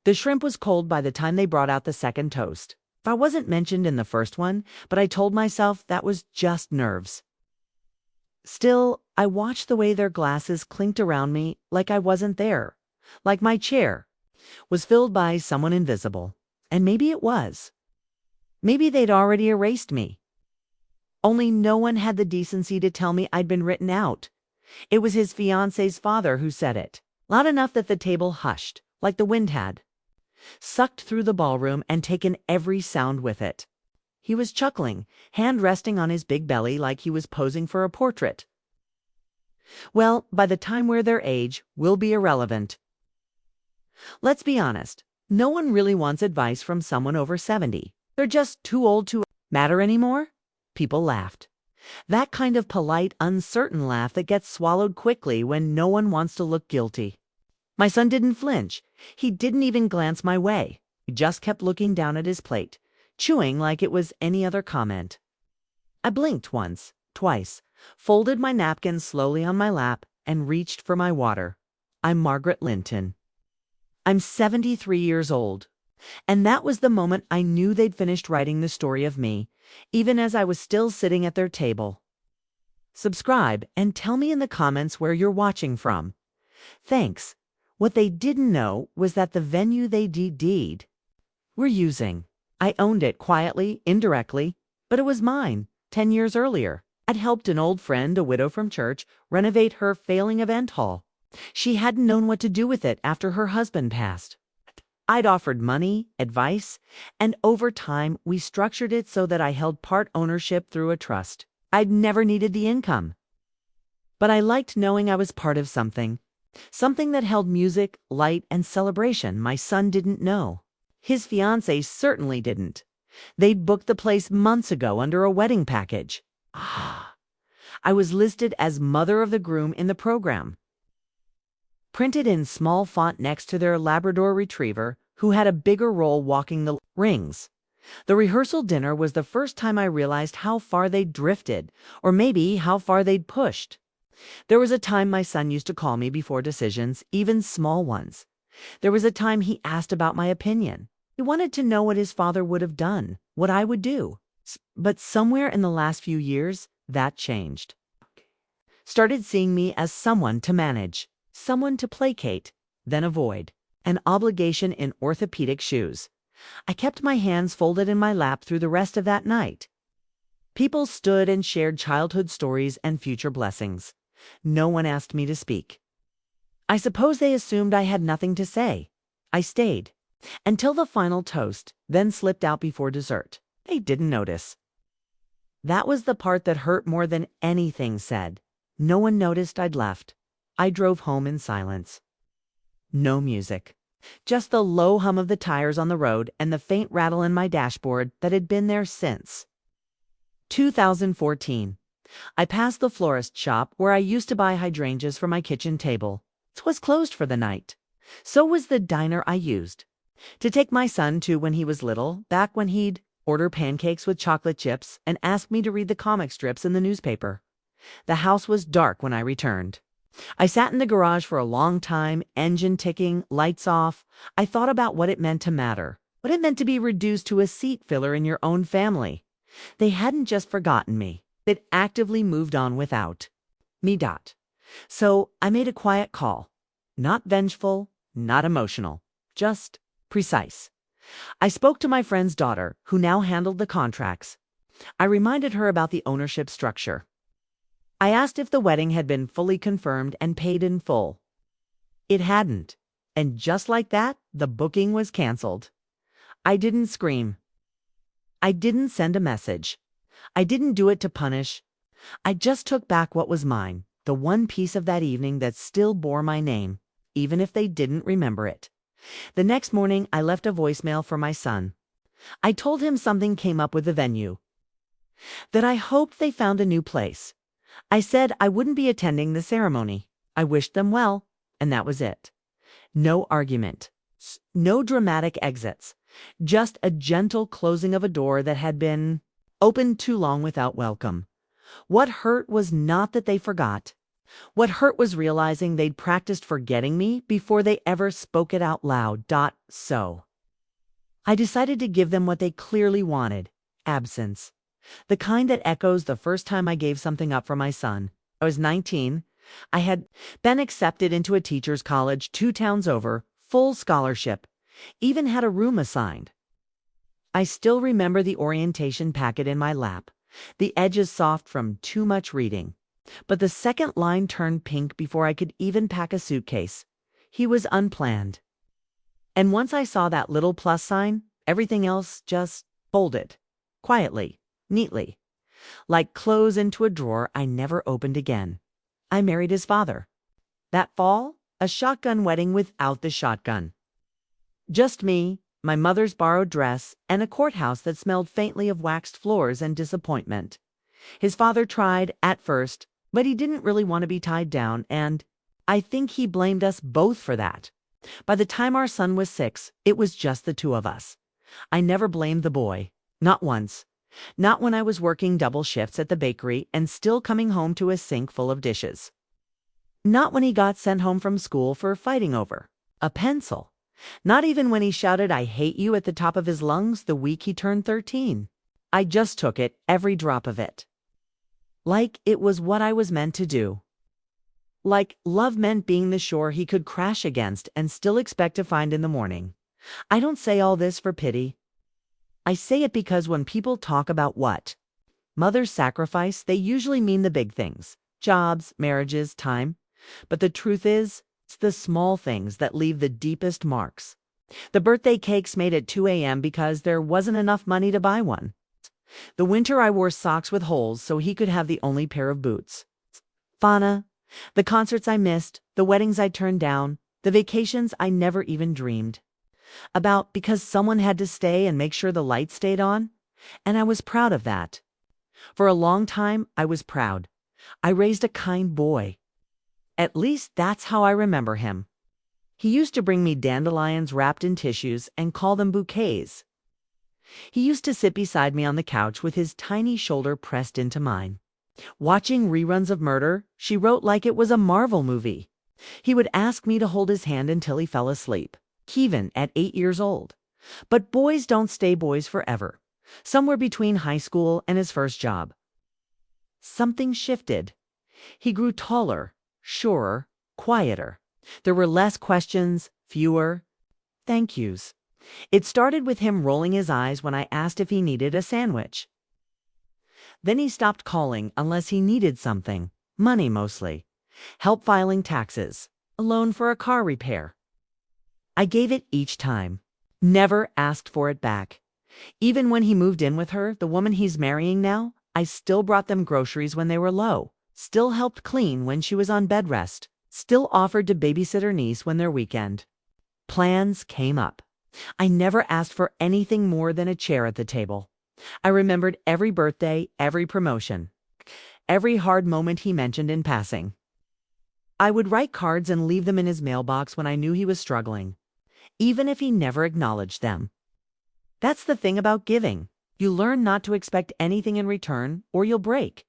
The shrimp was cold by the time they brought out the second toast. I wasn't mentioned in the first one, but I told myself that was just nerves. Still, I watched the way their glasses clinked around me like I wasn't there, like my chair was filled by someone invisible. And maybe it was. Maybe they'd already erased me. Only no one had the decency to tell me I'd been written out. It was his fiancé's father who said it, loud enough that the table hushed, like the wind had sucked through the ballroom and taken every sound with it. He was chuckling, hand resting on his big belly like he was posing for a portrait. Well, by the time we're their age, we'll be irrelevant. Let's be honest, no one really wants advice from someone over 70. They're just too old to matter anymore. People laughed. That kind of polite, uncertain laugh that gets swallowed quickly when no one wants to look guilty. My son didn't flinch. He didn't even glance my way. He just kept looking down at his plate, chewing like it was any other comment. I blinked once, twice, folded my napkin slowly on my lap, and reached for my water. I'm Margaret Linton. I'm 73 years old. And that was the moment I knew they'd finished writing the story of me, even as I was still sitting at their table. Subscribe and tell me in the comments where you're watching from. Thanks. What they didn't know was that the venue they DD'd were using. I owned it quietly, indirectly, but it was mine 10 years earlier. I'd helped an old friend, a widow from church, renovate her failing event hall. She hadn't known what to do with it after her husband passed. I'd offered money, advice, and over time we structured it so that I held part ownership through a trust. I'd never needed the income. But I liked knowing I was part of something that held music, light, and celebration my son didn't know. His fiancée certainly didn't. They'd booked the place months ago under a wedding package. I was listed as mother of the groom in the program, printed in small font next to their Labrador retriever, who had a bigger role walking the rings. The rehearsal dinner was the first time I realized how far they'd drifted, or maybe how far they'd pushed. There was a time my son used to call me before decisions, even small ones. There was a time he asked about my opinion. He wanted to know what his father would have done, what I would do. But somewhere in the last few years, that changed. Started seeing me as someone to manage, someone to placate, then avoid, an obligation in orthopedic shoes. I kept my hands folded in my lap through the rest of that night. People stood and shared childhood stories and future blessings. No one asked me to speak. I suppose they assumed I had nothing to say. I stayed until the final toast, then slipped out before dessert. They didn't notice. That was the part that hurt more than anything said. No one noticed I'd left. I drove home in silence. No music. Just the low hum of the tires on the road and the faint rattle in my dashboard that had been there since 2014. I passed the florist shop where I used to buy hydrangeas for my kitchen table. It was closed for the night. So was the diner I used to take my son to when he was little, back when he'd order pancakes with chocolate chips and ask me to read the comic strips in the newspaper. The house was dark when I returned. I sat in the garage for a long time, engine ticking, lights off. I thought about what it meant to matter, what it meant to be reduced to a seat filler in your own family. They hadn't just forgotten me. They'd actively moved on without me. So I made a quiet call. Not vengeful, not emotional, just precise. I spoke to my friend's daughter, who now handled the contracts. I reminded her about the ownership structure. I asked if the wedding had been fully confirmed and paid in full. It hadn't. And just like that, the booking was canceled. I didn't scream. I didn't send a message. I didn't do it to punish. I just took back what was mine, the one piece of that evening that still bore my name, even if they didn't remember it. The next morning, I left a voicemail for my son. I told him something came up with the venue, that I hoped they found a new place. I said I wouldn't be attending the ceremony. I wished them well, and that was it. No argument. No dramatic exits. Just a gentle closing of a door that had been opened too long without welcome. What hurt was not that they forgot, What hurt was realizing they'd practiced forgetting me before they ever spoke it out loud. So I decided to give them what they clearly wanted: absence. The kind that echoes the first time I gave something up for my son. I was 19. I had been accepted into a teacher's college 2 towns over, full scholarship, even had a room assigned. I still remember the orientation packet in my lap, the edges soft from too much reading. But the second line turned pink before I could even pack a suitcase. He was unplanned. And once I saw that little plus sign, everything else just folded, quietly, neatly, like clothes into a drawer I never opened again. I married his father. That fall, a shotgun wedding without the shotgun. Just me, my mother's borrowed dress, and a courthouse that smelled faintly of waxed floors and disappointment. His father tried, at first, but he didn't really want to be tied down, and I think he blamed us both for that. By the time our son was 6, it was just the two of us. I never blamed the boy. Not once. Not when I was working double shifts at the bakery and still coming home to a sink full of dishes. Not when he got sent home from school for fighting over a pencil. Not even when he shouted "I hate you" at the top of his lungs the week he turned 13. I just took it, every drop of it. Like it was what I was meant to do. Like love meant being the shore he could crash against and still expect to find in the morning. I don't say all this for pity. I say it because when people talk about what mothers sacrifice, they usually mean the big things: jobs, marriages, time. But the truth is, it's the small things that leave the deepest marks. The birthday cakes made at 2 a.m. because there wasn't enough money to buy one. The winter I wore socks with holes so he could have the only pair of boots. Fauna. The concerts I missed, the weddings I turned down, the vacations I never even dreamed about because someone had to stay and make sure the lights stayed on. And I was proud of that. For a long time, I was proud. I raised a kind boy. At least that's how I remember him. He used to bring me dandelions wrapped in tissues and call them bouquets. He used to sit beside me on the couch with his tiny shoulder pressed into mine. Watching reruns of Murder, She Wrote like it was a Marvel movie. He would ask me to hold his hand until he fell asleep, even at 8 years old. But boys don't stay boys forever. Somewhere between high school and his first job, something shifted. He grew taller, surer, quieter. There were less questions, fewer thank yous. It started with him rolling his eyes when I asked if he needed a sandwich. Then he stopped calling unless he needed something, money mostly, help filing taxes, a loan for a car repair. I gave it each time, never asked for it back. Even when he moved in with her, the woman he's marrying now, I still brought them groceries when they were low, still helped clean when she was on bed rest, still offered to babysit her niece when their weekend plans came up. I never asked for anything more than a chair at the table. I remembered every birthday, every promotion, every hard moment he mentioned in passing. I would write cards and leave them in his mailbox when I knew he was struggling, even if he never acknowledged them. That's the thing about giving. You learn not to expect anything in return, or you'll break.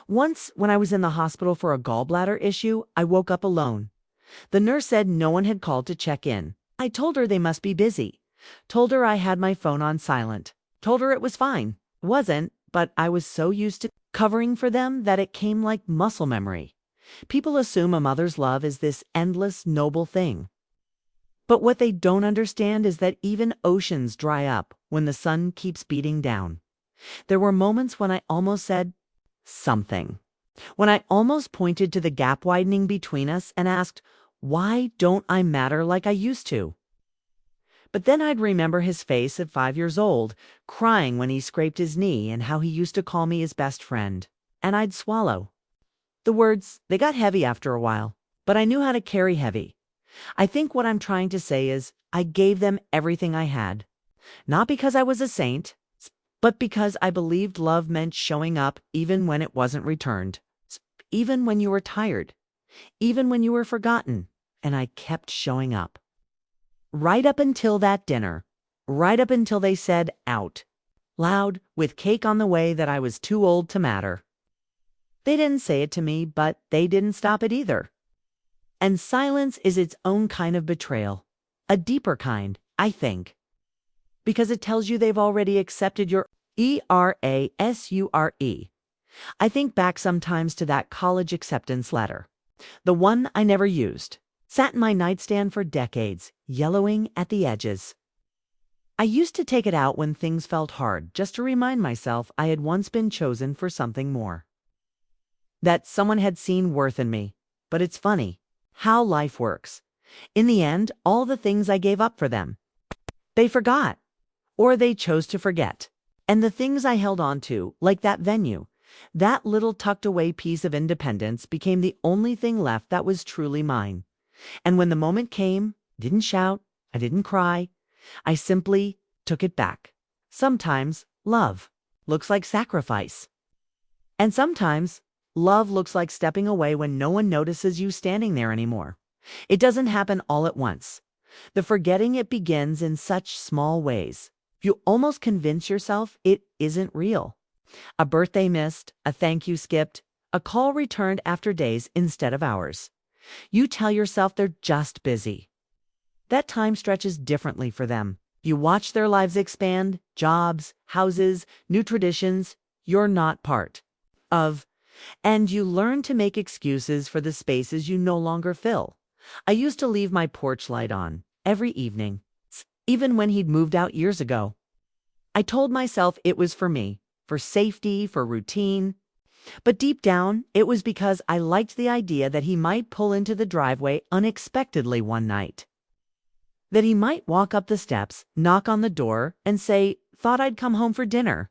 Once, when I was in the hospital for a gallbladder issue, I woke up alone. The nurse said no one had called to check in. I told her they must be busy. Told her I had my phone on silent. Told her it was fine. It wasn't, but I was so used to covering for them that it came like muscle memory. People assume a mother's love is this endless, noble thing. But what they don't understand is that even oceans dry up when the sun keeps beating down. There were moments when I almost said something. When I almost pointed to the gap widening between us and asked, why don't I matter like I used to? But then I'd remember his face at 5 years old, crying when he scraped his knee and how he used to call me his best friend. And I'd swallow. The words, they got heavy after a while, but I knew how to carry heavy. I think what I'm trying to say is I gave them everything I had. Not because I was a saint, but because I believed love meant showing up even when it wasn't returned. Even when you were tired. Even when you were forgotten. And I kept showing up. Right up until that dinner. Right up until they said out. Loud, with cake on the way, that I was too old to matter. They didn't say it to me, but they didn't stop it either. And silence is its own kind of betrayal. A deeper kind, I think. Because it tells you they've already accepted your erasure. I think back sometimes to that college acceptance letter. The one I never used. Sat in my nightstand for decades, yellowing at the edges. I used to take it out when things felt hard, just to remind myself I had once been chosen for something more. That someone had seen worth in me. But it's funny how life works. In the end, all the things I gave up for them, they forgot. Or they chose to forget. And the things I held on to, like that venue, that little tucked away piece of independence, became the only thing left that was truly mine. And when the moment came, didn't shout, I didn't cry, I simply took it back. Sometimes love looks like sacrifice. And sometimes love looks like stepping away when no one notices you standing there anymore. It doesn't happen all at once. The forgetting, it begins in such small ways. You almost convince yourself it isn't real. A birthday missed, a thank you skipped, a call returned after days instead of hours. You tell yourself they're just busy. That time stretches differently for them. You watch their lives expand, jobs, houses, new traditions you're not part of, and you learn to make excuses for the spaces you no longer fill. I used to leave my porch light on every evening, even when he'd moved out years ago. I told myself it was for me, for safety, for routine. But deep down, it was because I liked the idea that he might pull into the driveway unexpectedly one night. That he might walk up the steps, knock on the door, and say, "Thought I'd come home for dinner."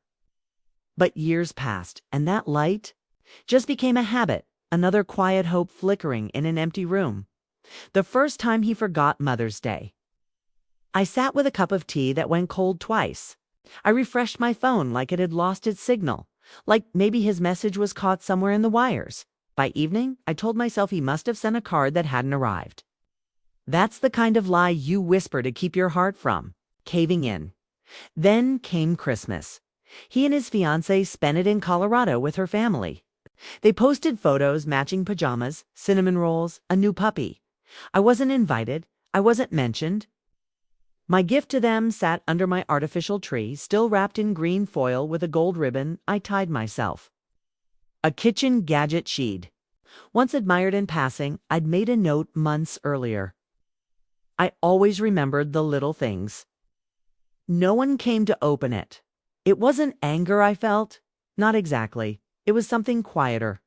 But years passed, and that light just became a habit, another quiet hope flickering in an empty room. The first time he forgot Mother's Day, I sat with a cup of tea that went cold twice. I refreshed my phone like it had lost its signal, like maybe his message was caught somewhere in the wires. By evening, I told myself he must have sent a card that hadn't arrived. That's the kind of lie you whisper to keep your heart from caving in. Then came Christmas. He and his fiancée spent it in Colorado with her family. They posted photos, matching pajamas, cinnamon rolls, a new puppy. I wasn't invited. I wasn't mentioned. My gift to them sat under my artificial tree, still wrapped in green foil with a gold ribbon I tied myself. A kitchen gadget she'd once admired in passing, I'd made a note months earlier. I always remembered the little things. No one came to open it. It wasn't anger I felt. Not exactly. It was something quieter.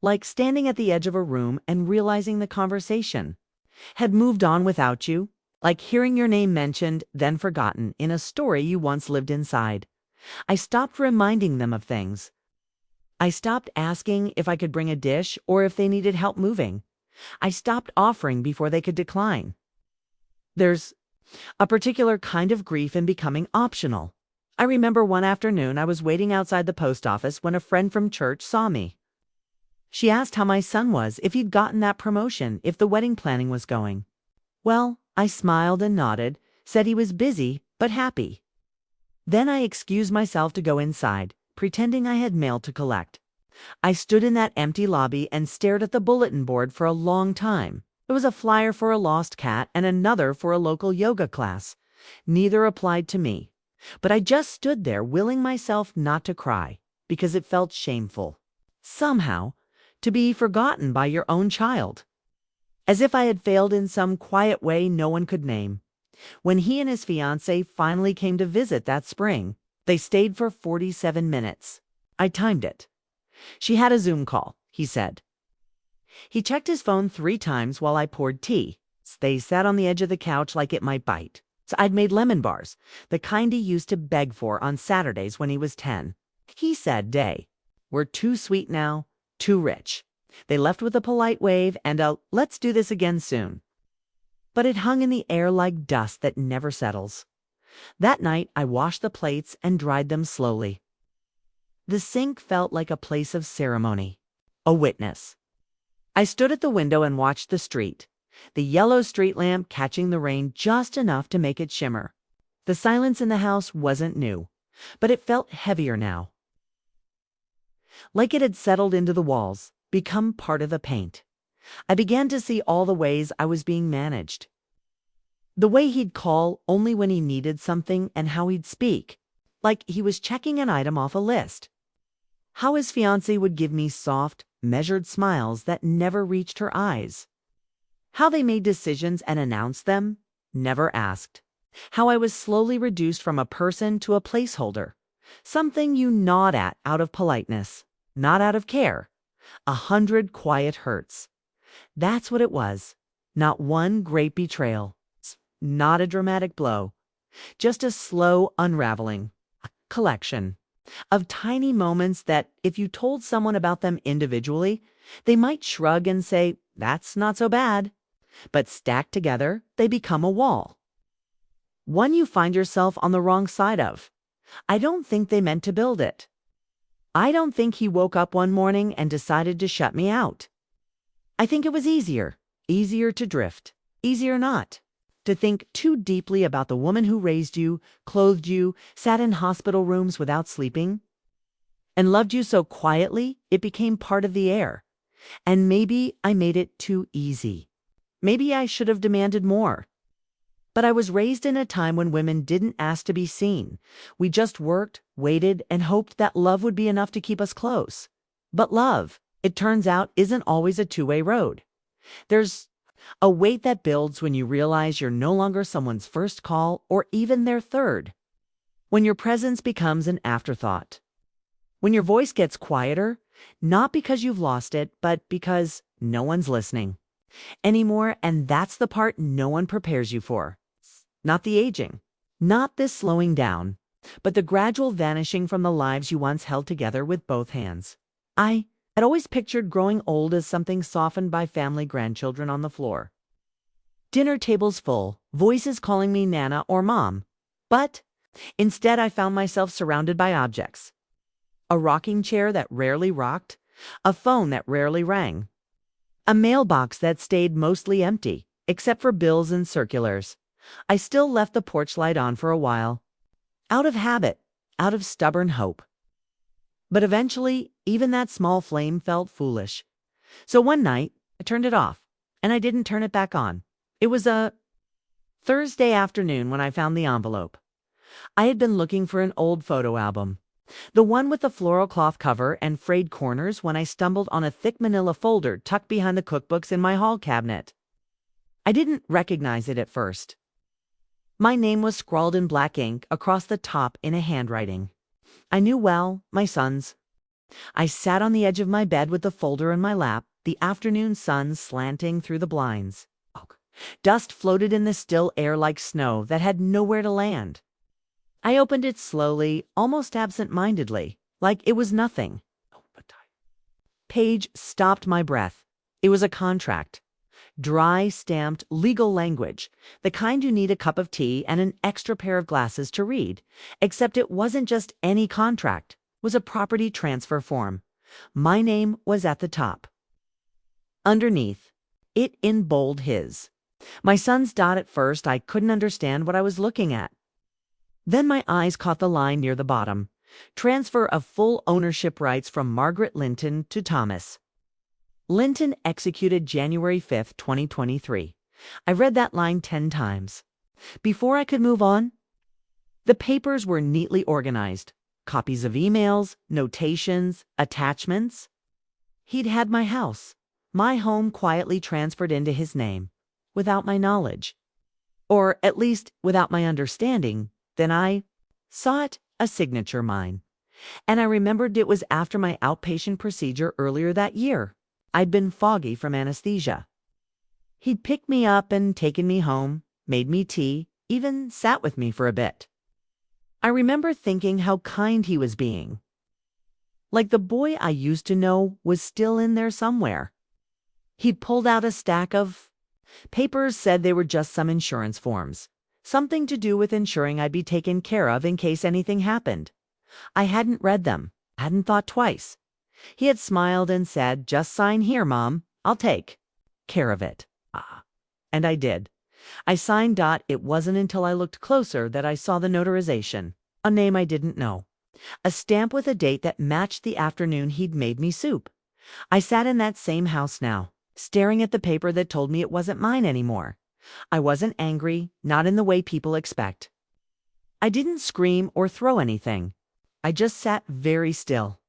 Like standing at the edge of a room and realizing the conversation had moved on without you. Like hearing your name mentioned, then forgotten, in a story you once lived inside. I stopped reminding them of things. I stopped asking if I could bring a dish or if they needed help moving. I stopped offering before they could decline. There's a particular kind of grief in becoming optional. I remember one afternoon I was waiting outside the post office when a friend from church saw me. She asked how my son was, if he'd gotten that promotion, if the wedding planning was going. Well, I smiled and nodded, said he was busy but happy. Then I excused myself to go inside, pretending I had mail to collect. I stood in that empty lobby and stared at the bulletin board for a long time. There was a flyer for a lost cat and another for a local yoga class. Neither applied to me. But I just stood there, willing myself not to cry, because it felt shameful. Somehow, to be forgotten by your own child. As if I had failed in some quiet way no one could name. When he and his fiancée finally came to visit that spring, they stayed for 47 minutes. I timed it. She had a Zoom call, he said. He checked his phone 3 times while I poured tea. They sat on the edge of the couch like it might bite. So I'd made lemon bars, the kind he used to beg for on Saturdays when he was 10. He said, "Day, we're too sweet now, too rich." They left with a polite wave and a "let's do this again soon." But it hung in the air like dust that never settles. That night I washed the plates and dried them slowly. The sink felt like a place of ceremony, a witness. I stood at the window and watched the street, the yellow street lamp catching the rain just enough to make it shimmer. The silence in the house wasn't new, but it felt heavier now. like it had settled into the walls, become part of the paint. I began to see all the ways I was being managed. The way he'd call only when he needed something and how he'd speak, like he was checking an item off a list. How his fiancée would give me soft, measured smiles that never reached her eyes. How they made decisions and announced them, never asked. How I was slowly reduced from a person to a placeholder, something you nod at out of politeness, not out of care. 100 quiet hurts. That's what it was. Not one great betrayal. Not a dramatic blow. Just a slow unraveling. A collection of tiny moments that, if you told someone about them individually, they might shrug and say, "That's not so bad." But stacked together, they become a wall. One you find yourself on the wrong side of. I don't think they meant to build it. I don't think he woke up one morning and decided to shut me out. I think it was easier to drift, easier not to think too deeply about the woman who raised you, clothed you, sat in hospital rooms without sleeping, and loved you so quietly it became part of the air. And maybe I made it too easy. Maybe I should have demanded more. But I was raised in a time when women didn't ask to be seen. We just worked, waited, and hoped that love would be enough to keep us close. But love, it turns out, isn't always a two-way road. There's a weight that builds when you realize you're no longer someone's first call or even their third. When your presence becomes an afterthought. When your voice gets quieter, not because you've lost it, but because no one's listening anymore, and that's the part no one prepares you for. Not the aging, not this slowing down, but the gradual vanishing from the lives you once held together with both hands. I had always pictured growing old as something softened by family grandchildren on the floor. Dinner tables full, voices calling me Nana or Mom. But instead I found myself surrounded by objects. A rocking chair that rarely rocked, a phone that rarely rang, a mailbox that stayed mostly empty, except for bills and circulars. I still left the porch light on for a while, out of habit, out of stubborn hope. But eventually, even that small flame felt foolish. So one night, I turned it off, and I didn't turn it back on. It was a Thursday afternoon when I found the envelope. I had been looking for an old photo album, the one with the floral cloth cover and frayed corners, when I stumbled on a thick manila folder tucked behind the cookbooks in my hall cabinet. I didn't recognize it at first. My name was scrawled in black ink across the top in a handwriting I knew well, my son's. I sat on the edge of my bed with the folder in my lap, the afternoon sun slanting through the blinds. Dust floated in the still air like snow that had nowhere to land. I opened it slowly, almost absent-mindedly, like it was nothing. Page stopped my breath. It was a contract. Dry, stamped, legal language, the kind you need a cup of tea and an extra pair of glasses to read. Except it wasn't just any contract. It was a property transfer form. My name was at the top. Underneath, it in bold his. My son's dot. At first, I couldn't understand what I was looking at. Then my eyes caught the line near the bottom. Transfer of full ownership rights from Margaret Linton to Thomas. Linton executed January 5th, 2023. I read that line 10 times. Before I could move on, the papers were neatly organized. Copies of emails, notations, attachments. He'd had my house, my home, quietly transferred into his name, without my knowledge. Or at least without my understanding. Then I saw it, a signature mine. And I remembered it was after my outpatient procedure earlier that year. I'd been foggy from anesthesia. He'd picked me up and taken me home, made me tea, even sat with me for a bit. I remember thinking how kind he was being. Like the boy I used to know was still in there somewhere. He'd pulled out a stack of papers, said they were just some insurance forms. Something to do with ensuring I'd be taken care of in case anything happened. I hadn't read them, hadn't thought twice. He had smiled and said, "Just sign here, Mom. I'll take care of it." And I did. I signed. It wasn't until I looked closer that I saw the notarization, a name I didn't know. a stamp with a date that matched the afternoon he'd made me soup. I sat in that same house now, staring at the paper that told me it wasn't mine anymore. I wasn't angry, not in the way people expect. I didn't scream or throw anything. I just sat very still.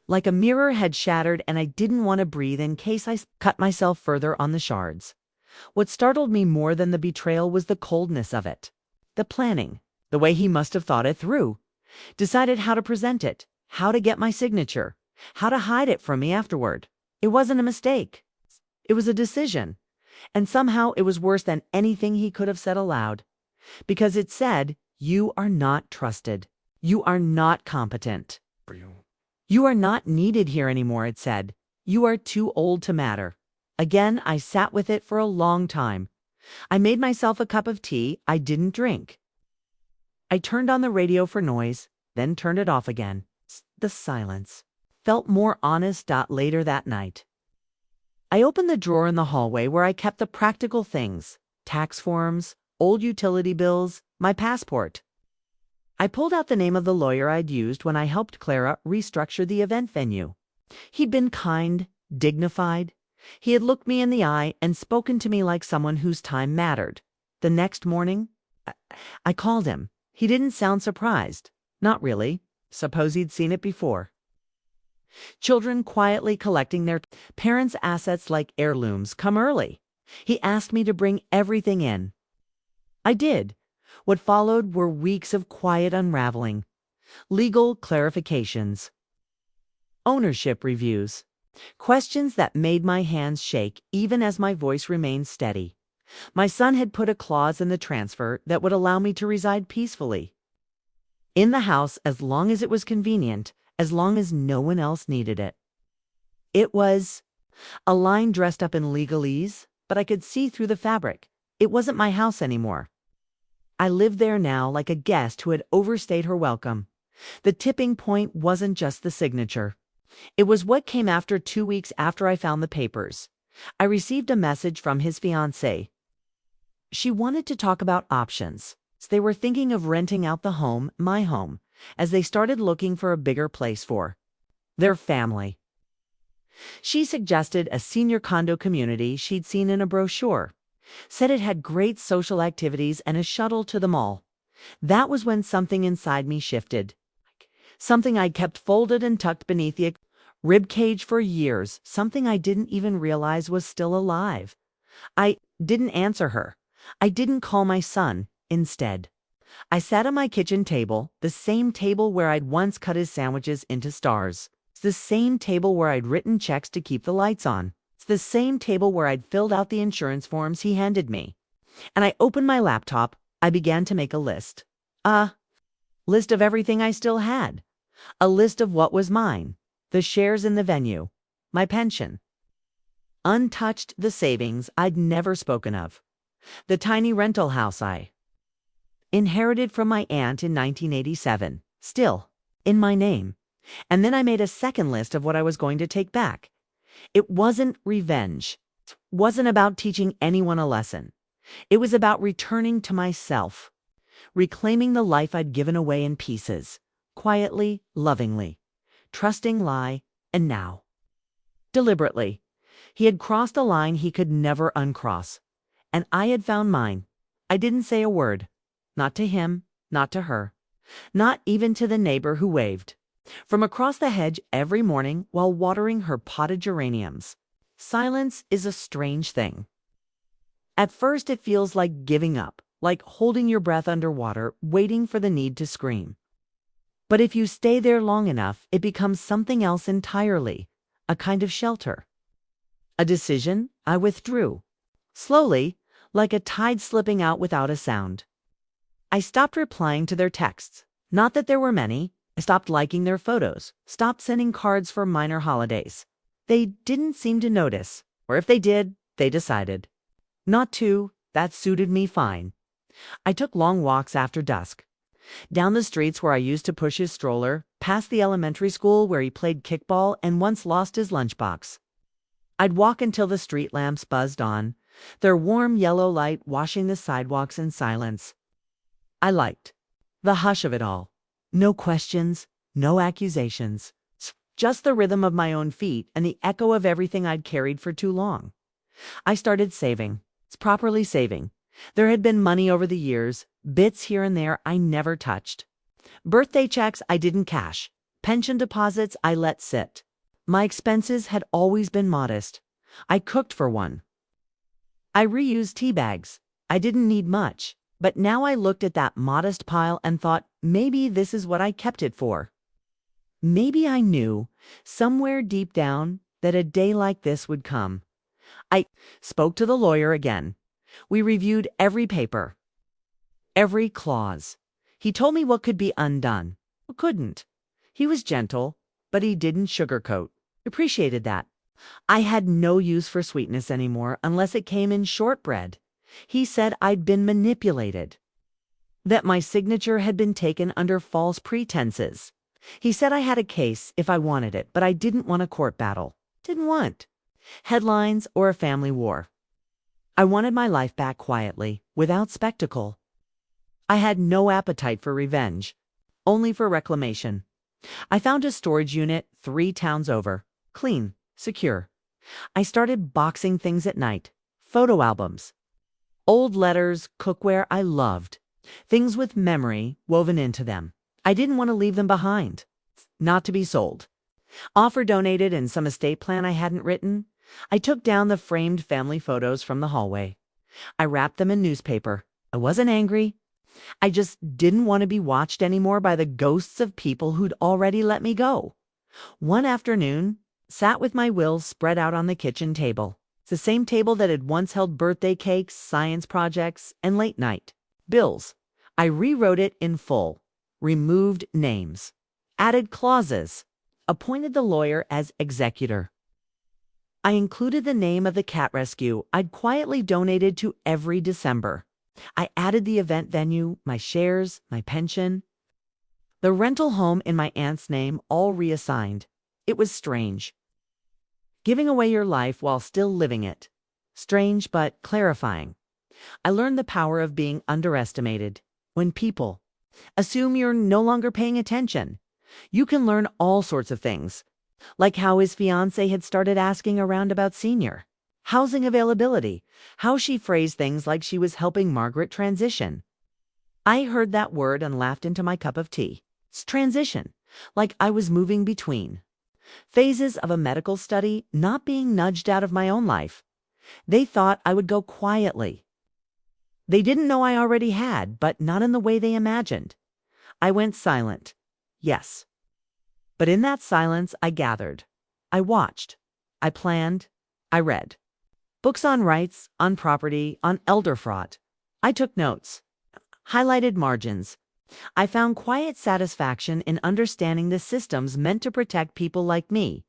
Like a mirror had shattered, and I didn't want to breathe in case I cut myself further on the shards. What startled me more than the betrayal was the coldness of it. The planning, the way he must have thought it through. Decided how to present it, how to get my signature, how to hide it from me afterward. It wasn't a mistake. It was a decision. And somehow it was worse than anything he could have said aloud. Because it said, "You are not trusted. You are not competent. You are not needed here anymore," it said. "You are too old to matter." Again, I sat with it for a long time. I made myself a cup of tea I didn't drink. I turned on the radio for noise, then turned it off again. The silence felt more honest. Later that night, I opened the drawer in the hallway where I kept the practical things: tax forms, old utility bills, my passport. I pulled out the name of the lawyer I'd used when I helped Clara restructure the event venue. He'd been kind, dignified. He had looked me in the eye and spoken to me like someone whose time mattered. The next morning, I called him. He didn't sound surprised. Not really. Suppose he'd seen it before. Children quietly collecting their parents' assets like heirlooms come early. He asked me to bring everything in. I did. What followed were weeks of quiet unraveling, legal clarifications, ownership reviews, questions that made my hands shake even as my voice remained steady. My son had put a clause in the transfer that would allow me to reside peacefully in the house as long as it was convenient, as long as no one else needed it. It was a line dressed up in legalese, but I could see through the fabric. It wasn't my house anymore. I lived there now like a guest who had overstayed her welcome. The tipping point wasn't just the signature. It was what came after. 2 weeks after I found the papers, I received a message from his fiancée. She wanted to talk about options. They were thinking of renting out the home, my home, as they started looking for a bigger place for their family. She suggested a senior condo community she'd seen in a brochure. Said it had great social activities and a shuttle to the mall. That was when something inside me shifted. Something I'd kept folded and tucked beneath the rib cage for years, something I didn't even realize was still alive. I didn't answer her. I didn't call my son. Instead, I sat at my kitchen table, the same table where I'd once cut his sandwiches into stars. It's the same table where I'd written checks to keep the lights on. It's the same table where I'd filled out the insurance forms he handed me. And I opened my laptop. I began to make a list. A list of everything I still had. A list of what was mine. The shares in the venue. My pension. Untouched, the savings I'd never spoken of. The tiny rental house I inherited from my aunt in 1987. Still in my name. And then I made a second list of what I was going to take back. It wasn't revenge. It wasn't about teaching anyone a lesson. It was about returning to myself, reclaiming the life I'd given away in pieces, quietly, lovingly, trusting lie, and now, deliberately, he had crossed a line he could never uncross, and I had found mine. I didn't say a word, not to him, not to her, not even to the neighbor who waved from across the hedge every morning while watering her potted geraniums. Silence is a strange thing. At first it feels like giving up, like holding your breath underwater, waiting for the need to scream. But if you stay there long enough, it becomes something else entirely, a kind of shelter. A decision. I withdrew. Slowly, like a tide slipping out without a sound. I stopped replying to their texts. Not that there were many. I stopped liking their photos, stopped sending cards for minor holidays. They didn't seem to notice, or if they did, they decided not to. That suited me fine. I took long walks after dusk, down the streets where I used to push his stroller, past the elementary school where he played kickball and once lost his lunchbox. I'd walk until the street lamps buzzed on, their warm yellow light washing the sidewalks in silence. I liked the hush of it all. No questions, no accusations. Just the rhythm of my own feet and the echo of everything I'd carried for too long. I started saving. It's properly saving. There had been money over the years, bits here and there I never touched. Birthday checks I didn't cash. Pension deposits I let sit. My expenses had always been modest. I cooked for one. I reused tea bags. I didn't need much, but now I looked at that modest pile and thought maybe this is what I kept it for. Maybe I knew, somewhere deep down, that a day like this would come. I spoke to the lawyer again. We reviewed every paper, every clause. He told me what could be undone, what couldn't. He was gentle, but he didn't sugarcoat. Appreciated that. I had no use for sweetness anymore unless it came in shortbread. He said I'd been manipulated, that my signature had been taken under false pretenses. He said I had a case if I wanted it, but I didn't want a court battle. Didn't want headlines or a family war. I wanted my life back quietly, without spectacle. I had no appetite for revenge, only for reclamation. I found a storage unit 3 towns over, clean, secure. I started boxing things at night, photo albums, old letters, cookware I loved, things with memory woven into them. I didn't want to leave them behind, not to be sold. Offer donated in some estate plan I hadn't written. I took down the framed family photos from the hallway. I wrapped them in newspaper. I wasn't angry. I just didn't want to be watched anymore by the ghosts of people who'd already let me go. One afternoon, sat with my wills spread out on the kitchen table. It's the same table that had once held birthday cakes, science projects, and late night bills. I rewrote it in full, removed names, added clauses, appointed the lawyer as executor. I included the name of the cat rescue I'd quietly donated to every December. I added the event venue, my shares, my pension. The rental home in my aunt's name all reassigned. It was strange. Giving away your life while still living it. Strange but clarifying. I learned the power of being underestimated. When people assume you're no longer paying attention, you can learn all sorts of things. Like how his fiancée had started asking around about senior housing availability, how she phrased things like she was helping Margaret transition. I heard that word and laughed into my cup of tea. It's transition, like I was moving between phases of a medical study, not being nudged out of my own life. They thought I would go quietly. They didn't know I already had, but not in the way they imagined. I went silent. Yes. But in that silence, I gathered. I watched. I planned. I read. Books on rights, on property, on elder fraud. I took notes. Highlighted margins. I found quiet satisfaction in understanding the systems meant to protect people like me,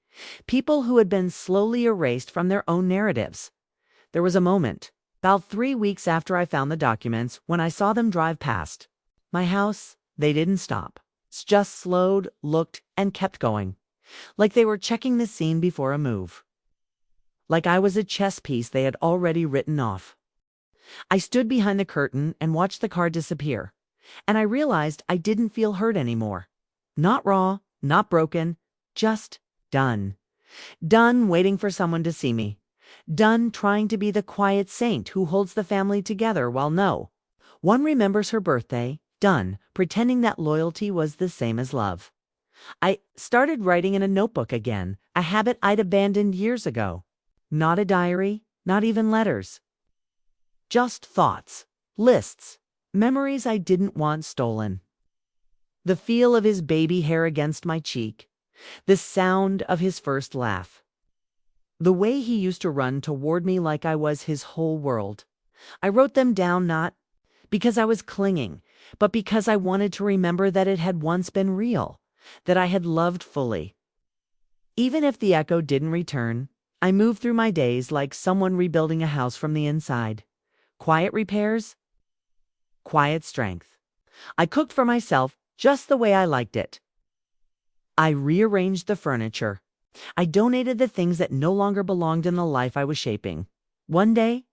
people who had been slowly erased from their own narratives. There was a moment, about 3 weeks after I found the documents, when I saw them drive past my house. They didn't stop. Just slowed, looked, and kept going. Like they were checking the scene before a move. Like I was a chess piece they had already written off. I stood behind the curtain and watched the car disappear. And I realized I didn't feel hurt anymore. Not raw, not broken, just done. Done waiting for someone to see me. Done trying to be the quiet saint who holds the family together while one remembers her birthday. Done pretending that loyalty was the same as love. I started writing in a notebook again, a habit I'd abandoned years ago. Not a diary, not even letters. Just thoughts, lists, memories I didn't want stolen. The feel of his baby hair against my cheek, the sound of his first laugh. The way he used to run toward me like I was his whole world. I wrote them down not because I was clinging, but because I wanted to remember that it had once been real, that I had loved fully. Even if the echo didn't return, I moved through my days like someone rebuilding a house from the inside. Quiet repairs, quiet strength. I cooked for myself just the way I liked it. I rearranged the furniture. I donated the things that no longer belonged in the life I was shaping. One day,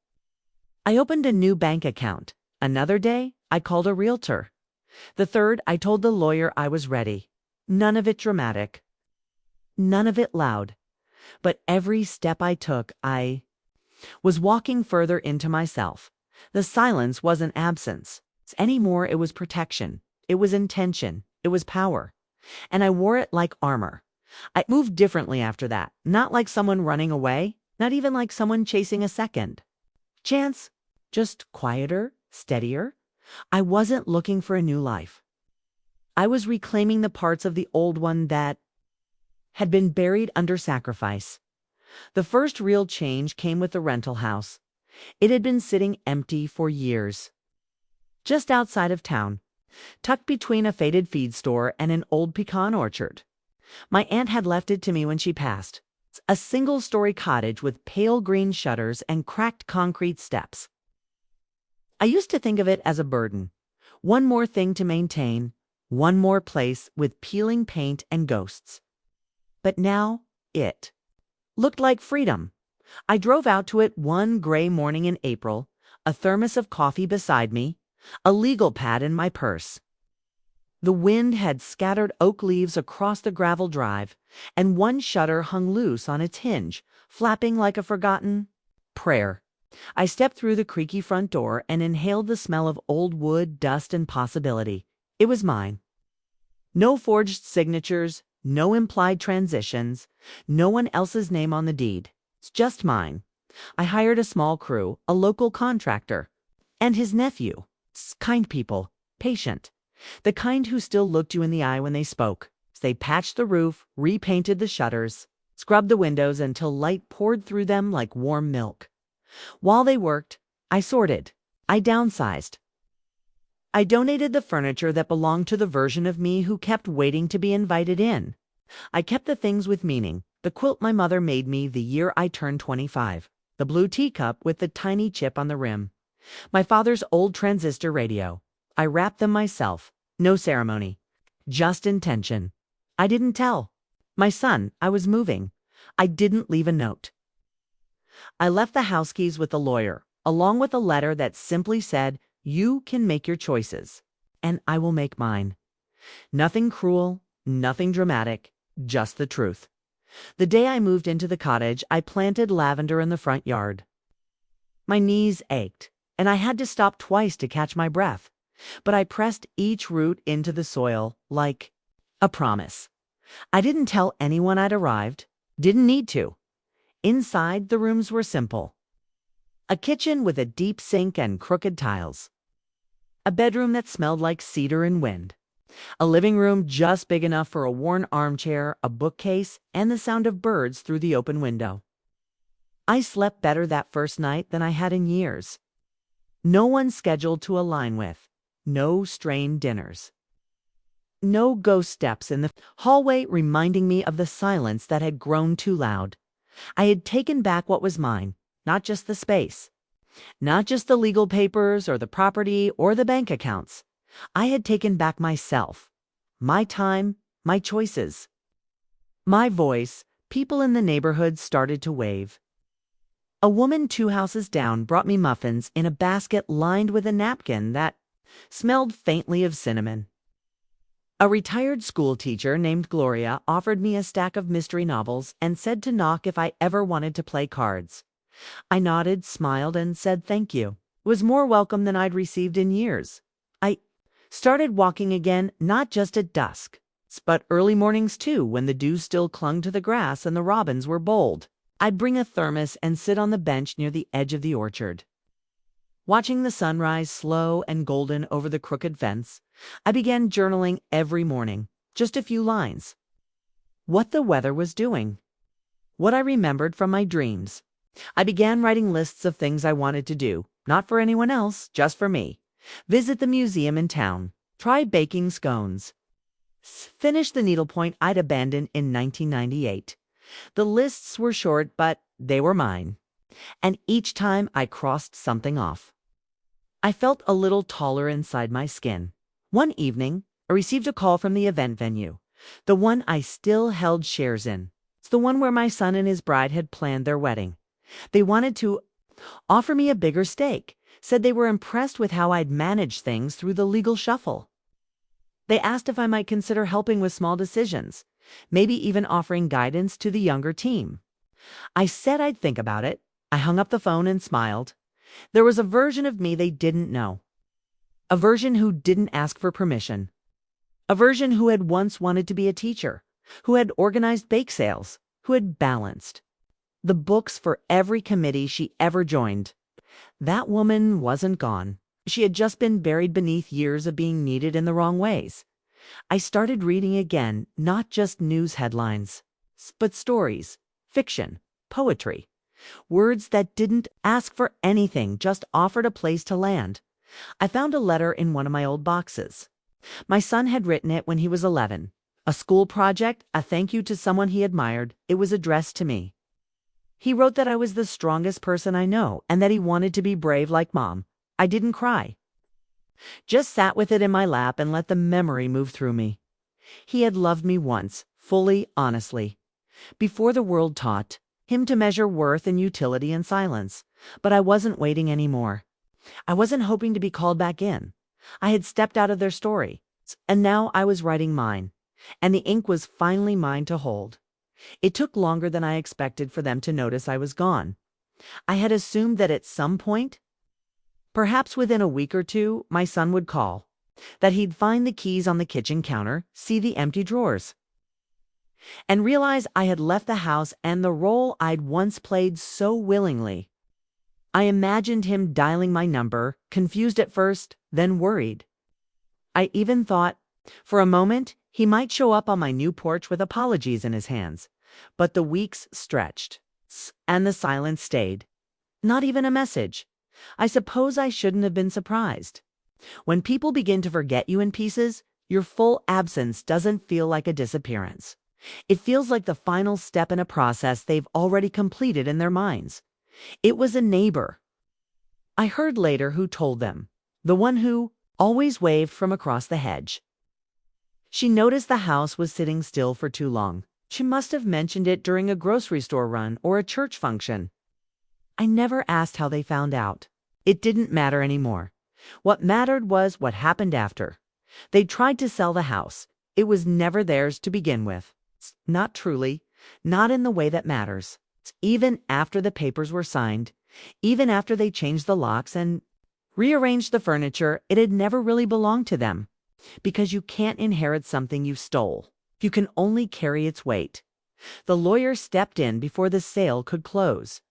I opened a new bank account. Another day, I called a realtor. The third, I told the lawyer I was ready. None of it dramatic. None of it loud. But every step I took, I was walking further into myself. The silence wasn't absence. Anymore, it was protection. It was intention. It was power. And I wore it like armor. I moved differently after that. Not like someone running away. Not even like someone chasing a second chance. Just quieter, steadier. I wasn't looking for a new life. I was reclaiming the parts of the old one that had been buried under sacrifice. The first real change came with the rental house. It had been sitting empty for years. Just outside of town, tucked between a faded feed store and an old pecan orchard. My aunt had left it to me when she passed. A single-story cottage with pale green shutters and cracked concrete steps. I used to think of it as a burden. One more thing to maintain, one more place with peeling paint and ghosts. But now, it looked like freedom. I drove out to it one gray morning in April, a thermos of coffee beside me, a legal pad in my purse. The wind had scattered oak leaves across the gravel drive, and one shutter hung loose on its hinge, flapping like a forgotten prayer. I stepped through the creaky front door and inhaled the smell of old wood, dust, and possibility. It was mine. No forged signatures, no implied transitions, no one else's name on the deed. It's just mine. I hired a small crew, a local contractor, and his nephew. Kind people, patient. The kind who still looked you in the eye when they spoke. They patched the roof, repainted the shutters, scrubbed the windows until light poured through them like warm milk. While they worked, I sorted. I downsized. I donated the furniture that belonged to the version of me who kept waiting to be invited in. I kept the things with meaning. The quilt my mother made me the year I turned 25. The blue teacup with the tiny chip on the rim. My father's old transistor radio. I wrapped them myself. No ceremony. Just intention. I didn't tell my son I was moving. I didn't leave a note. I left the house keys with the lawyer, along with a letter that simply said, "You can make your choices, and I will make mine." Nothing cruel, nothing dramatic, just the truth. The day I moved into the cottage, I planted lavender in the front yard. My knees ached, and I had to stop twice to catch my breath. But I pressed each root into the soil like a promise. I didn't tell anyone I'd arrived. Didn't need to. Inside, the rooms were simple. A kitchen with a deep sink and crooked tiles. A bedroom that smelled like cedar and wind. A living room just big enough for a worn armchair, a bookcase, and the sound of birds through the open window. I slept better that first night than I had in years. No one scheduled to align with. No strained dinners. No ghost steps in the hallway reminding me of the silence that had grown too loud. I had taken back what was mine, not just the space. Not just the legal papers or the property or the bank accounts. I had taken back myself. My time, my choices. My voice. People in the neighborhood started to wave. A woman 2 houses down brought me muffins in a basket lined with a napkin that smelled faintly of cinnamon. A retired school teacher named Gloria offered me a stack of mystery novels and said to knock if I ever wanted to play cards. I nodded, smiled, and said thank you. It was more welcome than I'd received in years. I started walking again, not just at dusk, but early mornings too, when the dew still clung to the grass and the robins were bold. I'd bring a thermos and sit on the bench near the edge of the orchard. Watching the sun rise slow and golden over the crooked fence, I began journaling every morning, just a few lines. What the weather was doing. What I remembered from my dreams. I began writing lists of things I wanted to do, not for anyone else, just for me. Visit the museum in town. Try baking scones. Finish the needlepoint I'd abandoned in 1998. The lists were short, but they were mine. And each time I crossed something off, I felt a little taller inside my skin. One evening, I received a call from the event venue, the one I still held shares in. It's the one where my son and his bride had planned their wedding. They wanted to offer me a bigger stake, said they were impressed with how I'd managed things through the legal shuffle. They asked if I might consider helping with small decisions, maybe even offering guidance to the younger team. I said I'd think about it. I hung up the phone and smiled. There was a version of me they didn't know. A version who didn't ask for permission. A version who had once wanted to be a teacher, who had organized bake sales, who had balanced the books for every committee she ever joined. That woman wasn't gone. She had just been buried beneath years of being needed in the wrong ways. I started reading again, not just news headlines, but stories, fiction, poetry, words that didn't ask for anything, just offered a place to land. I found a letter in one of my old boxes. My son had written it when he was 11. A school project, a thank you to someone he admired. It was addressed to me. He wrote that I was the strongest person I know and that he wanted to be brave like Mom. I didn't cry. Just sat with it in my lap and let the memory move through me. He had loved me once, fully, honestly, before the world taught him to measure worth and utility in silence. But I wasn't waiting anymore. I wasn't hoping to be called back in. I had stepped out of their story, and now I was writing mine, and the ink was finally mine to hold. It took longer than I expected for them to notice I was gone. I had assumed that at some point, perhaps within a week or two, my son would call, that he'd find the keys on the kitchen counter, see the empty drawers, and realize I had left the house and the role I'd once played so willingly. I imagined him dialing my number, confused at first, then worried. I even thought, for a moment, he might show up on my new porch with apologies in his hands. But the weeks stretched, and the silence stayed. Not even a message. I suppose I shouldn't have been surprised. When people begin to forget you in pieces, your full absence doesn't feel like a disappearance. It feels like the final step in a process they've already completed in their minds. It was a neighbor. I heard later who told them, the one who always waved from across the hedge. She noticed the house was sitting still for too long. She must have mentioned it during a grocery store run or a church function. I never asked how they found out. It didn't matter anymore. What mattered was what happened after. They tried to sell the house. It was never theirs to begin with. Not truly. Not in the way that matters. Even after the papers were signed, even after they changed the locks and rearranged the furniture, it had never really belonged to them. Because you can't inherit something you stole. You can only carry its weight. The lawyer stepped in before the sale could close.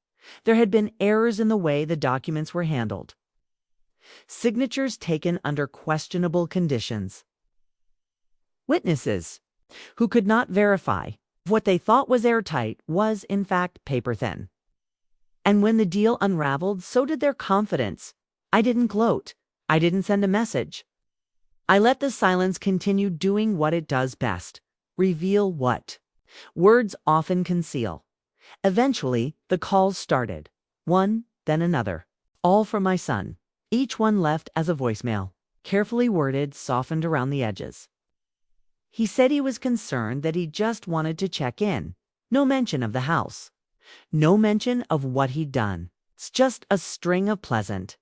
There had been errors in the way the documents were handled. Signatures taken under questionable conditions. Witnesses who could not verify what they thought was airtight was, in fact, paper thin. And when the deal unraveled, so did their confidence. I didn't gloat. I didn't send a message. I let the silence continue doing what it does best. Reveal what words often conceal. Eventually, the calls started. One, then another. All from my son. Each one left as a voicemail. Carefully worded, softened around the edges. He said he was concerned, that he just wanted to check in. No mention of the house. No mention of what he'd done. It's just a string of pleasant.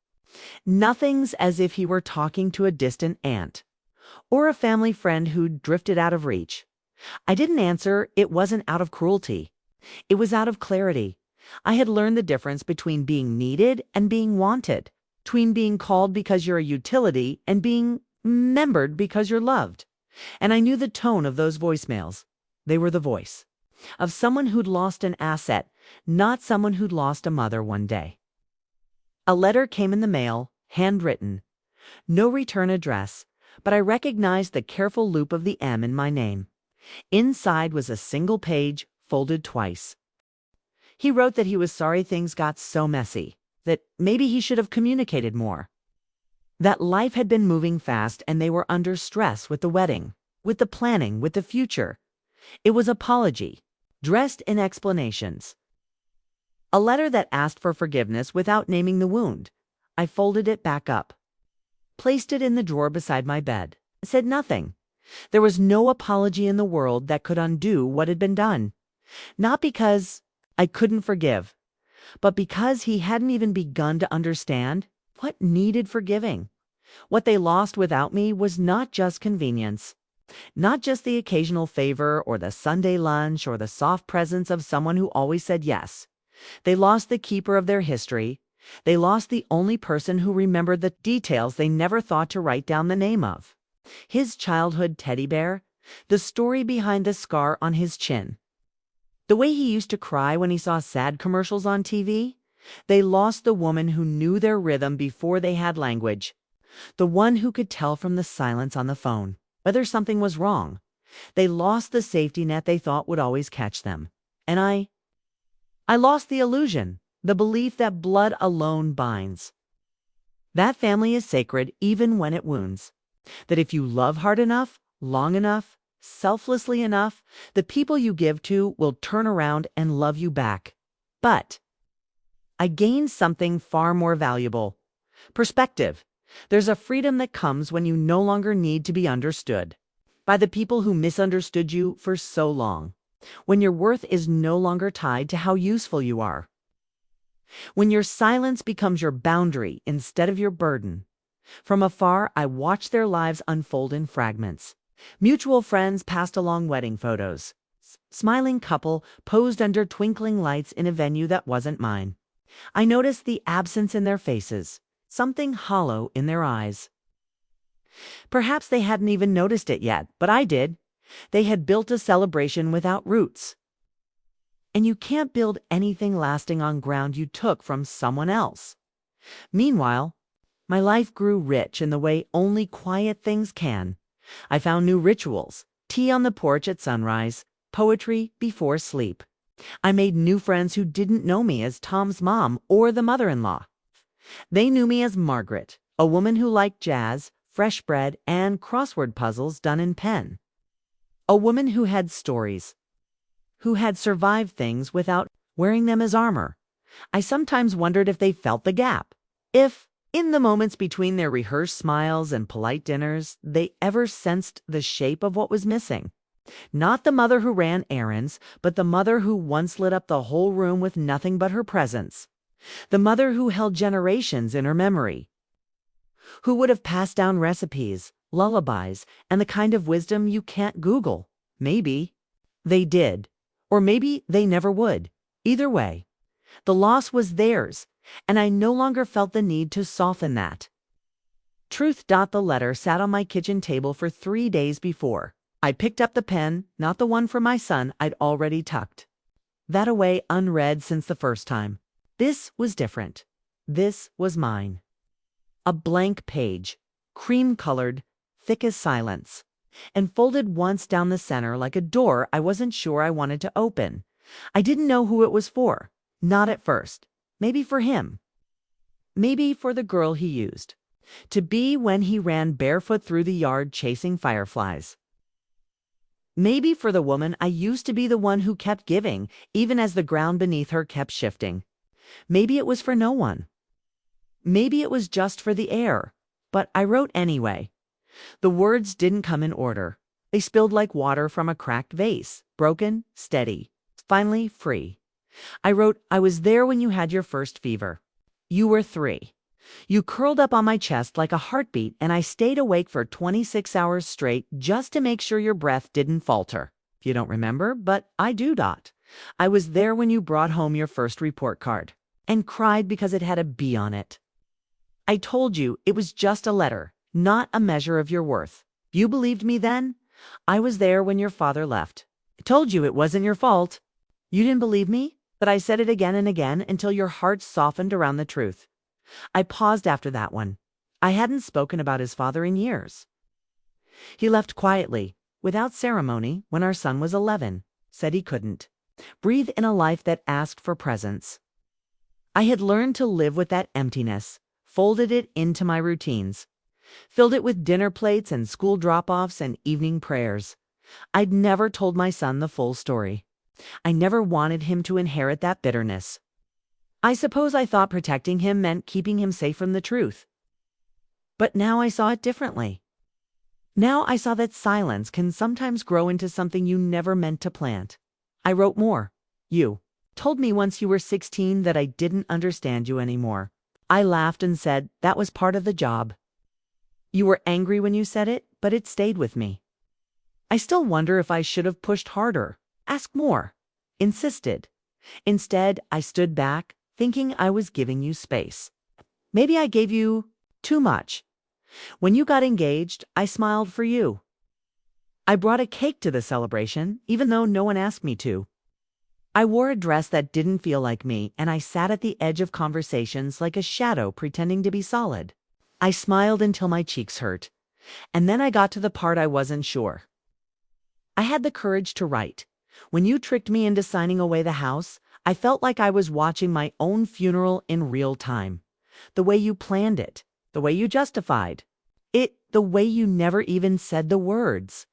Nothing's as if he were talking to a distant aunt or a family friend who'd drifted out of reach. I didn't answer. It wasn't out of cruelty. It was out of clarity. I had learned the difference between being needed and being wanted, between being called because you're a utility and being remembered because you're loved. And I knew the tone of those voicemails. They were the voice of someone who'd lost an asset, not someone who'd lost a mother one day. A letter came in the mail, handwritten. No return address, but I recognized the careful loop of the M in my name. Inside was a single page, folded twice. He wrote that he was sorry things got so messy, that maybe he should have communicated more. That life had been moving fast and they were under stress with the wedding, with the planning, with the future. It was apology, dressed in explanations. A letter that asked for forgiveness without naming the wound. I folded it back up, placed it in the drawer beside my bed, said nothing. There was no apology in the world that could undo what had been done. Not because I couldn't forgive, but because he hadn't even begun to understand what needed forgiving. What they lost without me was not just convenience, not just the occasional favor or the Sunday lunch or the soft presence of someone who always said yes. They lost the keeper of their history. They lost the only person who remembered the details they never thought to write down the name of. His childhood teddy bear, the story behind the scar on his chin, the way he used to cry when he saw sad commercials on TV. They lost the woman who knew their rhythm before they had language, the one who could tell from the silence on the phone whether something was wrong. They lost the safety net they thought would always catch them. And I lost the illusion, the belief that blood alone binds. That family is sacred even when it wounds. That if you love hard enough, long enough, selflessly enough, the people you give to will turn around and love you back. But I gained something far more valuable: perspective. There's a freedom that comes when you no longer need to be understood by the people who misunderstood you for so long. When your worth is no longer tied to how useful you are. When your silence becomes your boundary instead of your burden. From afar, I watched their lives unfold in fragments. Mutual friends passed along wedding photos. Smiling couple posed under twinkling lights in a venue that wasn't mine. I noticed the absence in their faces, something hollow in their eyes. Perhaps they hadn't even noticed it yet, but I did. They had built a celebration without roots. And you can't build anything lasting on ground you took from someone else. Meanwhile, my life grew rich in the way only quiet things can. I found new rituals: tea on the porch at sunrise, poetry before sleep. I made new friends who didn't know me as Tom's mom or the mother-in-law. They knew me as Margaret, a woman who liked jazz, fresh bread, and crossword puzzles done in pen. A woman who had stories, who had survived things without wearing them as armor. I sometimes wondered if they felt the gap. If, in the moments between their rehearsed smiles and polite dinners, they ever sensed the shape of what was missing. Not the mother who ran errands, but the mother who once lit up the whole room with nothing but her presence. The mother who held generations in her memory. Who would have passed down recipes, lullabies, and the kind of wisdom you can't Google. Maybe they did, or maybe they never would. Either way, the loss was theirs, and I no longer felt the need to soften that. Truth. The letter sat on my kitchen table for 3 days before. I picked up the pen, not the one for my son I'd already tucked that away unread since the first time. This was different. This was mine. A blank page, cream-colored, thick as silence, and folded once down the center like a door I wasn't sure I wanted to open. I didn't know who it was for. Not at first. Maybe for him. Maybe for the girl he used to be when he ran barefoot through the yard chasing fireflies. Maybe for the woman I used to be, the one who kept giving, even as the ground beneath her kept shifting. Maybe it was for no one. Maybe it was just for the air. But I wrote anyway. The words didn't come in order. They spilled like water from a cracked vase, broken, steady, finally free. I wrote, I was there when you had your first fever. You were 3. You curled up on my chest like a heartbeat, and I stayed awake for 26 hours straight just to make sure your breath didn't falter. You don't remember, but I do. I was there when you brought home your first report card and cried because it had a B on it. I told you it was just a letter, not a measure of your worth. You believed me then. I was there when your father left. I told you it wasn't your fault. You didn't believe me, but I said it again and again until your heart softened around the truth. I paused after that one. I hadn't spoken about his father in years. He left quietly, without ceremony, when our son was 11. Said he couldn't breathe in a life that asked for presence. I had learned to live with that emptiness, folded it into my routines, filled it with dinner plates and school drop-offs and evening prayers. I'd never told my son the full story. I never wanted him to inherit that bitterness. I suppose I thought protecting him meant keeping him safe from the truth. But now I saw it differently. Now I saw that silence can sometimes grow into something you never meant to plant. I wrote more. You told me once you were 16 that I didn't understand you anymore. I laughed and said that was part of the job. You were angry when you said it, but it stayed with me. I still wonder if I should have pushed harder, asked more, insisted. Instead, I stood back, thinking I was giving you space. Maybe I gave you too much. When you got engaged, I smiled for you. I brought a cake to the celebration, even though no one asked me to. I wore a dress that didn't feel like me, and I sat at the edge of conversations like a shadow pretending to be solid. I smiled until my cheeks hurt, and then I got to the part I wasn't sure. I had the courage to write. When you tricked me into signing away the house, I felt like I was watching my own funeral in real time. The way you planned it, the way you justified it, the way you never even said the words.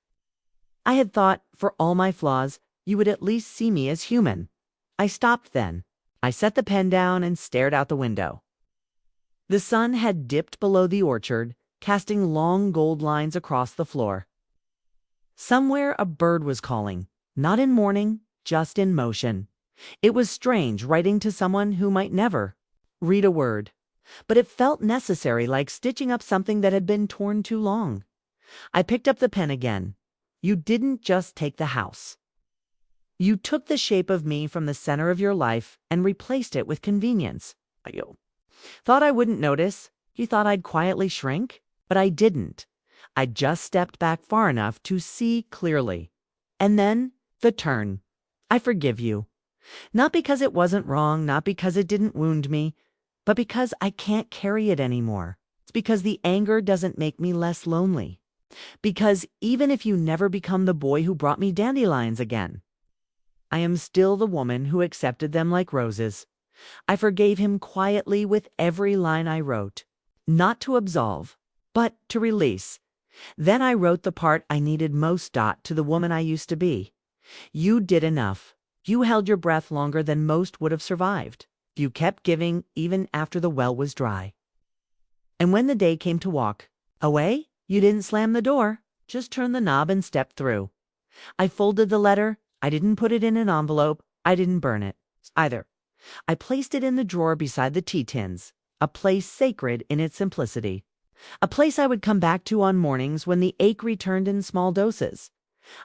I had thought, for all my flaws, you would at least see me as human. I stopped then. I set the pen down and stared out the window. The sun had dipped below the orchard, casting long gold lines across the floor. Somewhere a bird was calling, not in mourning, just in motion. It was strange writing to someone who might never read a word, but it felt necessary, like stitching up something that had been torn too long. I picked up the pen again. You didn't just take the house. You took the shape of me from the center of your life and replaced it with convenience. You thought I wouldn't notice. You thought I'd quietly shrink, but I didn't. I just stepped back far enough to see clearly. And then, the turn. I forgive you. Not because it wasn't wrong, not because it didn't wound me, but because I can't carry it anymore. It's because the anger doesn't make me less lonely. Because even if you never become the boy who brought me dandelions again, I am still the woman who accepted them like roses. I forgave him quietly with every line I wrote. Not to absolve, but to release. Then I wrote the part I needed most, to the woman I used to be. You did enough. You held your breath longer than most would have survived. You kept giving even after the well was dry. And when the day came to walk away, you didn't slam the door, just turned the knob and stepped through. I folded the letter. I didn't put it in an envelope. I didn't burn it either. I placed it in the drawer beside the tea tins, a place sacred in its simplicity. A place I would come back to on mornings when the ache returned in small doses.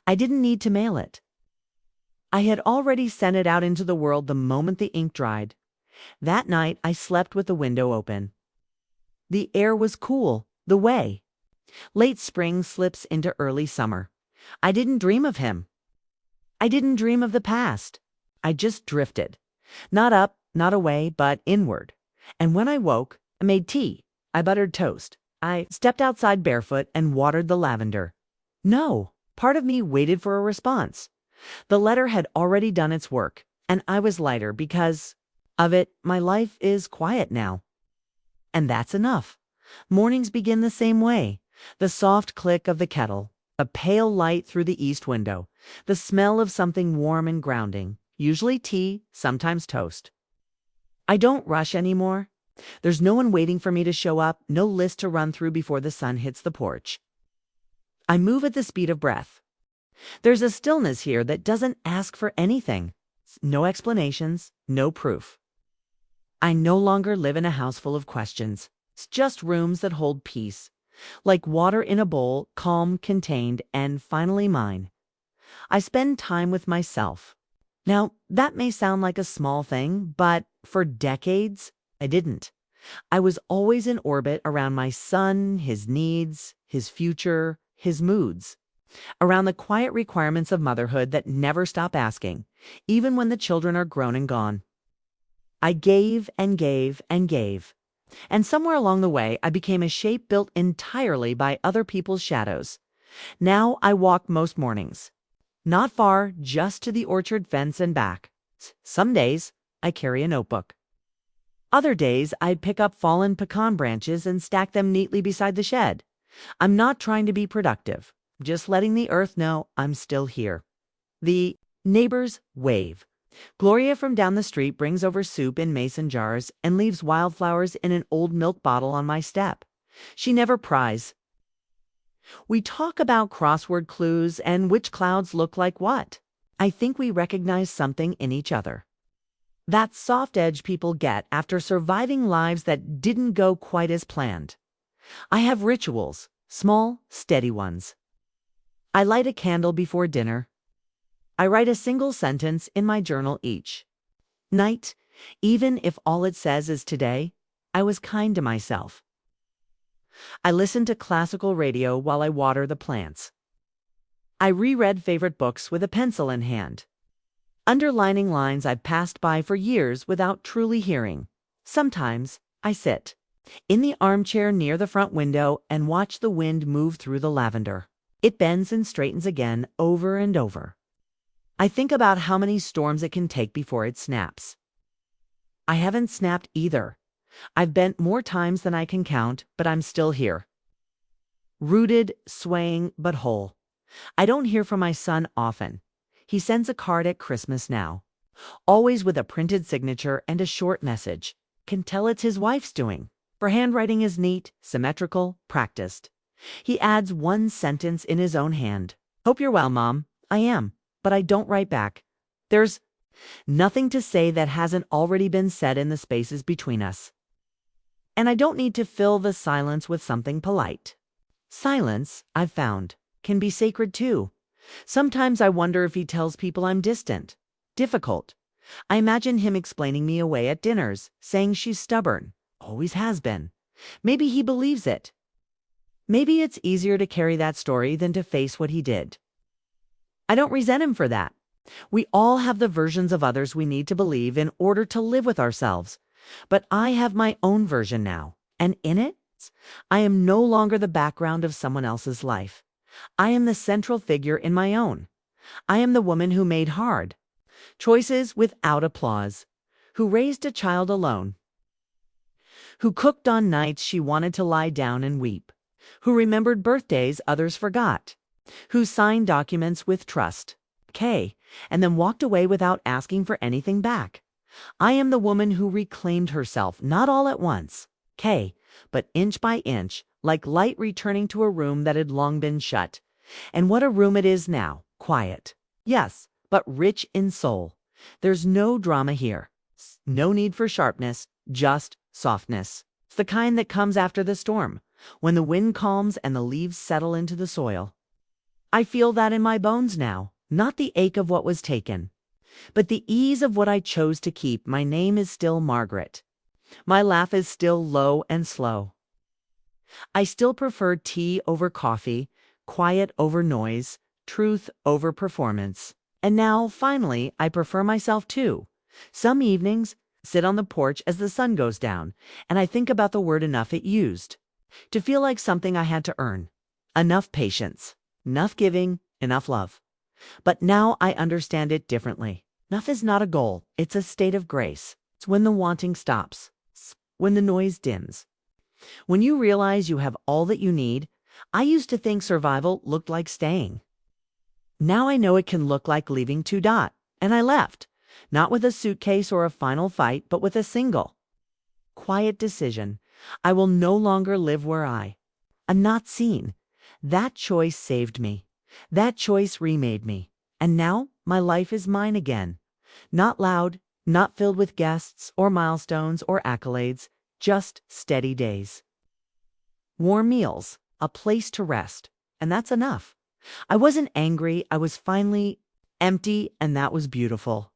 I didn't need to mail it. I had already sent it out into the world the moment the ink dried. That night I slept with the window open. The air was cool, the way late spring slips into early summer. I didn't dream of him. I didn't dream of the past. I just drifted. Not up, not away, but inward. And when I woke, I made tea. I buttered toast. I stepped outside barefoot and watered the lavender. No, part of me waited for a response. The letter had already done its work, and I was lighter because of it. My life is quiet now. And that's enough. Mornings begin the same way. The soft click of the kettle, a pale light through the east window, the smell of something warm and grounding, usually tea, sometimes toast. I don't rush anymore. There's no one waiting for me to show up, no list to run through before the sun hits the porch. I move at the speed of breath. There's a stillness here that doesn't ask for anything. No explanations, no proof. I no longer live in a house full of questions. It's just rooms that hold peace. Like water in a bowl, calm, contained, and finally mine. I spend time with myself. Now, that may sound like a small thing, but for decades, I didn't. I was always in orbit around my son, his needs, his future, his moods. Around the quiet requirements of motherhood that never stop asking, even when the children are grown and gone. I gave and gave and gave. And somewhere along the way, I became a shape built entirely by other people's shadows. Now I walk most mornings. Not far, just to the orchard fence and back. Some days, I carry a notebook. Other days, I'd pick up fallen pecan branches and stack them neatly beside the shed. I'm not trying to be productive, just letting the earth know I'm still here. The neighbors wave. Gloria from down the street brings over soup in mason jars and leaves wildflowers in an old milk bottle on my step. She never pries. We talk about crossword clues and which clouds look like what. I think we recognize something in each other. That soft edge people get after surviving lives that didn't go quite as planned. I have rituals, small, steady ones. I light a candle before dinner. I write a single sentence in my journal each night, even if all it says is today, I was kind to myself. I listen to classical radio while I water the plants. I reread favorite books with a pencil in hand, underlining lines I've passed by for years without truly hearing. Sometimes I sit in the armchair near the front window and watch the wind move through the lavender. It bends and straightens again over and over. I think about how many storms it can take before it snaps. I haven't snapped either. I've bent more times than I can count, but I'm still here. Rooted, swaying, but whole. I don't hear from my son often. He sends a card at Christmas now, always with a printed signature and a short message. Can tell it's his wife's doing. Her handwriting is neat, symmetrical, practiced. He adds one sentence in his own hand. Hope you're well, Mom. I am, but I don't write back. There's nothing to say that hasn't already been said in the spaces between us. And I don't need to fill the silence with something polite. Silence, I've found, can be sacred too. Sometimes I wonder if he tells people I'm distant, difficult. I imagine him explaining me away at dinners, saying she's stubborn, always has been. Maybe he believes it. Maybe it's easier to carry that story than to face what he did. I don't resent him for that. We all have the versions of others we need to believe in order to live with ourselves. But I have my own version now, and in it, I am no longer the background of someone else's life. I am the central figure in my own. I am the woman who made hard choices without applause, who raised a child alone, who cooked on nights she wanted to lie down and weep, who remembered birthdays others forgot, who signed documents with trust, and then walked away without asking for anything back. I am the woman who reclaimed herself, not all at once, but inch by inch, like light returning to a room that had long been shut. And what a room it is now, quiet. Yes, but rich in soul. There's no drama here. No need for sharpness, just softness. It's the kind that comes after the storm, when the wind calms and the leaves settle into the soil. I feel that in my bones now, not the ache of what was taken, but the ease of what I chose to keep. My name is still Margaret. My laugh is still low and slow. I still prefer tea over coffee, quiet over noise, truth over performance. And now, finally, I prefer myself too. Some evenings, sit on the porch as the sun goes down, and I think about the word enough it used, to feel like something I had to earn. Enough patience, enough giving, enough love. But now I understand it differently. Enough is not a goal, it's a state of grace. It's when the wanting stops, when the noise dims. When you realize you have all that you need. I used to think survival looked like staying. Now I know it can look like leaving . And I left, not with a suitcase or a final fight, but with a single, quiet decision. I will no longer live where I'm not seen. That choice saved me. That choice remade me. And now my life is mine again. Not loud, not filled with guests or milestones or accolades, just steady days. Warm meals, a place to rest, and that's enough. I wasn't angry, I was finally empty, and that was beautiful.